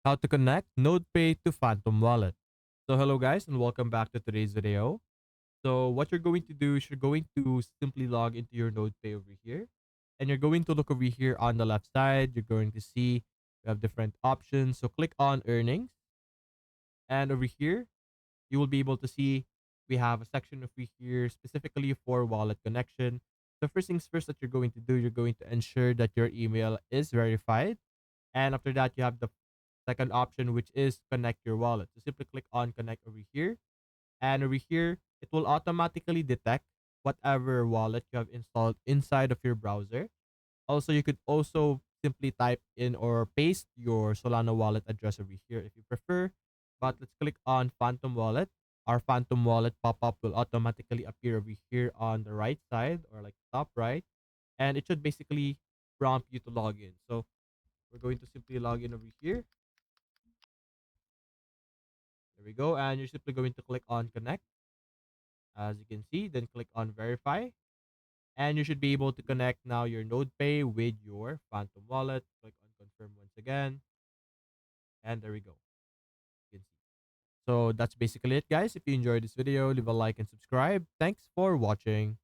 How to connect Nodepay to Phantom Wallet. So hello guys and welcome back to today's video. So what you're going to do is you're going to simply log into your Nodepay over here and you're going to look over here on the left side. You're going to see you have different options. So click on earnings and over here you will be able to see we have a section over here specifically for wallet connection. The first things first that you're going to do, you're going to ensure that your email is verified. And after that, you have the second option, which is connect your wallet. So simply click on connect over here. And over here, it will automatically detect whatever wallet you have installed inside of your browser. Also, you could also simply type in or paste your Solana wallet address over here if you prefer. But let's click on Phantom Wallet. Our Phantom Wallet pop-up will automatically appear over here on the right side or like top right. And it should basically prompt you to log in. So we're going to simply log in over here. There we go. And you're simply going to click on connect as you can see, then click on verify. And you should be able to connect now your NodePay with your Phantom wallet. Click on confirm once again. And there we go. You can see. So that's basically it, guys. If you enjoyed this video, leave a like and subscribe. Thanks for watching.